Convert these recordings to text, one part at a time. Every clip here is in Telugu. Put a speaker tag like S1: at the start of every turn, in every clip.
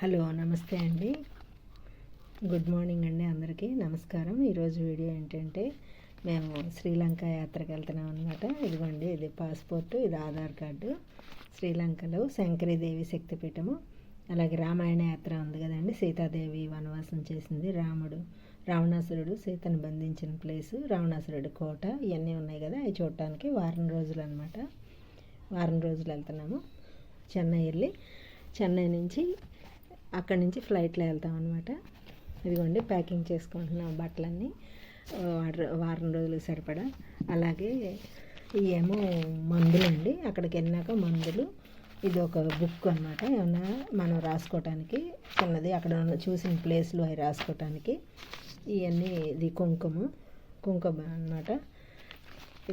S1: హలో నమస్తే అండి, గుడ్ మార్నింగ్ అండి, అందరికీ నమస్కారం. ఈరోజు వీడియో ఏంటంటే మేము శ్రీలంక యాత్రకు వెళ్తున్నాం అనమాట. ఇదిగోండి, ఇది పాస్పోర్టు, ఇది ఆధార్ కార్డు. శ్రీలంకలో శంకరీదేవి శక్తిపీఠము, అలాగే రామాయణ యాత్ర ఉంది కదండి. సీతాదేవి వనవాసం చేసింది, రావణాసురుడు సీతను బంధించిన ప్లేసు, రావణాసురుడు కోట, ఇవన్నీ ఉన్నాయి కదా. అవి చూడటానికి వారం రోజులు అనమాట. వారం రోజులు వెళ్తున్నాము. చెన్నై వెళ్ళి చెన్నై నుంచి అక్కడి నుంచి ఫ్లైట్లో వెళ్తాం అనమాట. ఇదిగోండి, ప్యాకింగ్ చేసుకుంటున్నాం బట్టలన్నీ వారం రోజులకు సరిపడా. అలాగే ఇవేమో మందులు అండి, అక్కడికి వెళ్ళినాక మందులు. ఇది ఒక బుక్ అనమాట, ఏమన్నా మనం రాసుకోవటానికి చిన్నది, అక్కడ చూసిన ప్లేస్లు అవి రాసుకోవటానికి. ఇవన్నీ ఇది కుంకుమ అనమాట.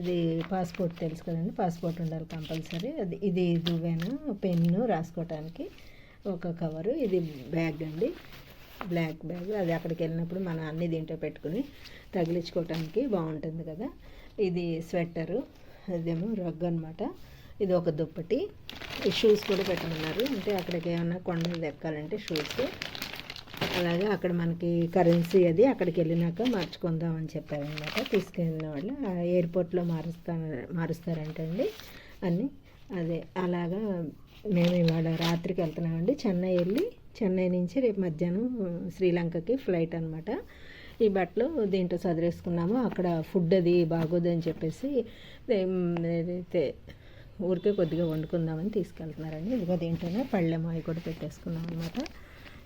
S1: ఇది పాస్పోర్ట్ తెలుసు కదండి, పాస్పోర్ట్ ఉండాలి కంపల్సరీ. ఇది దువ్వెన, పెన్ను రాసుకోవటానికి ఒక కవరు. ఇది బ్యాగ్ అండి, బ్లాక్ బ్యాగ్. అది అక్కడికి వెళ్ళినప్పుడు మనం అన్నీ దీంట్లో పెట్టుకుని తగిలించుకోవటానికి బాగుంటుంది కదా. ఇది స్వెట్టరు, అదేమో రగ్గు అనమాట. ఇది ఒక దుప్పటి. ఈ షూస్ కూడా పెట్టమన్నారు, అంటే అక్కడికి ఏమన్నా కొండలు ఎక్కాలంటే షూస్. అలాగే అక్కడ మనకి కరెన్సీ అది అక్కడికి వెళ్ళినాక మార్చుకుందామని చెప్పారనమాట. తీసుకెళ్ళిన వాళ్ళు ఎయిర్పోర్ట్లో మారుస్తారంటండి అన్నీ. అదే అలాగా మేము ఇవాళ రాత్రికి వెళ్తున్నామండి. చెన్నై నుంచి రేపు మధ్యాహ్నం శ్రీలంకకి ఫ్లైట్ అనమాట. ఈ బట్టలు దీంట్లో చదివేసుకున్నాము. అక్కడ ఫుడ్ అది బాగోదని చెప్పేసి ఏదైతే ఊరికే కొద్దిగా వండుకుందామని తీసుకెళ్తున్నారండి. ఇదిగో దీంట్లోనే పళ్ళెము అవి కూడా పెట్టేసుకున్నాం అనమాట.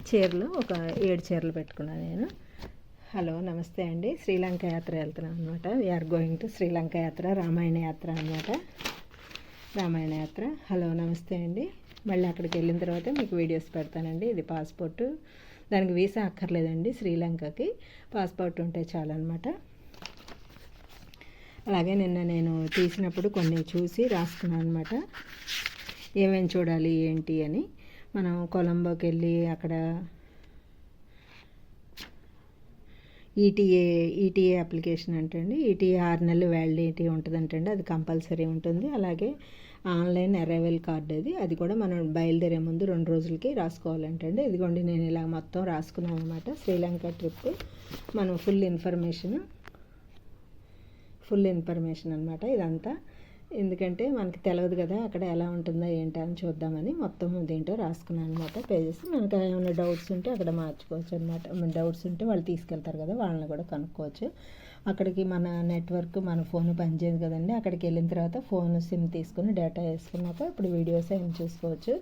S1: చీరలు ఒక 7 చీరలు పెట్టుకున్నాను నేను. హలో నమస్తే అండి, శ్రీలంక యాత్ర వెళ్తున్నాం అనమాట. వీఆర్ గోయింగ్ టు శ్రీలంక యాత్ర, రామాయణ యాత్ర అనమాట. రామాయణ యాత్ర. హలో నమస్తే అండి. మళ్ళీ అక్కడికి వెళ్ళిన తర్వాత మీకు వీడియోస్ పెడతానండి. ఇది పాస్పోర్టు, దానికి వీసా అక్కర్లేదండి. శ్రీలంకకి పాస్పోర్ట్ ఉంటే చాలన్నమాట. అలాగే నిన్న నేను తీసినప్పుడు కొన్ని చూసి రాసుకున్నాను అనమాట, ఏమేమి చూడాలి ఏంటి అని. మనం కొలంబోకి వెళ్ళి అక్కడ ఈటీఏ అప్లికేషన్ అంటండి. ఈటీఏ 6 నెలలు వ్యాలిడిటీ ఉంటుందంటండి, అది కంపల్సరీ ఉంటుంది. అలాగే ఆన్లైన్ అరైవల్ కార్డు అది కూడా మనం బయలుదేరే ముందు 2 రోజులకి రాసుకోవాలంటండి. ఇదిగోండి, నేను ఇలా మొత్తం రాసుకున్నాను అనమాట. శ్రీలంక ట్రిప్ మనం ఫుల్ ఇన్ఫర్మేషన్ అనమాట ఇదంతా. ఎందుకంటే మనకి తెలియదు కదా అక్కడ ఎలా ఉంటుందో ఏంటో అని చూద్దామని మొత్తం దీంట్లో రాసుకున్నాను అనమాట. పేజెస్ మనకు ఏమైనా డౌట్స్ ఉంటే అక్కడ మార్చుకోవచ్చు అనమాట. డౌట్స్ ఉంటే వాళ్ళు తీసుకెళ్తారు కదా, వాళ్ళని కూడా కనుక్కోవచ్చు. అక్కడికి మన నెట్వర్క్, మన ఫోన్ పనిచేయదు కదండి. అక్కడికి వెళ్ళిన తర్వాత ఫోన్ సిమ్ తీసుకుని డేటా వేసుకున్నాక ఇప్పుడు వీడియోస్ ఏం చూసుకోవచ్చు.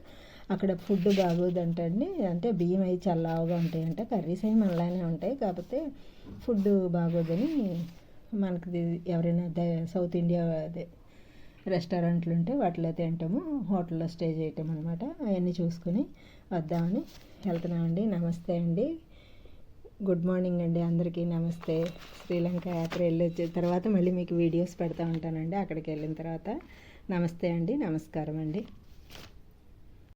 S1: అక్కడ ఫుడ్ బాగోదంటండి, అంటే బియ్యం అవి చల్లగా ఉంటాయంట, కర్రీస్ అవి మనలానే ఉంటాయి, కాకపోతే ఫుడ్ బాగోదని మనకి ఎవరైనా సౌత్ ఇండియా రెస్టారెంట్లు ఉంటే వాటిలో తింటాము, హోటల్లో స్టే చేయటం అనమాట. అవన్నీ చూసుకుని వద్దామని వెళ్తున్నామండి. నమస్తే అండి, గుడ్ మార్నింగ్ అండి, అందరికీ నమస్తే. శ్రీలంక యాత్ర వెళ్ళి వచ్చిన తర్వాత మళ్ళీ మీకు వీడియోస్ పెడతా ఉంటానండి అక్కడికి వెళ్ళిన తర్వాత. నమస్తే అండి, నమస్కారం అండి.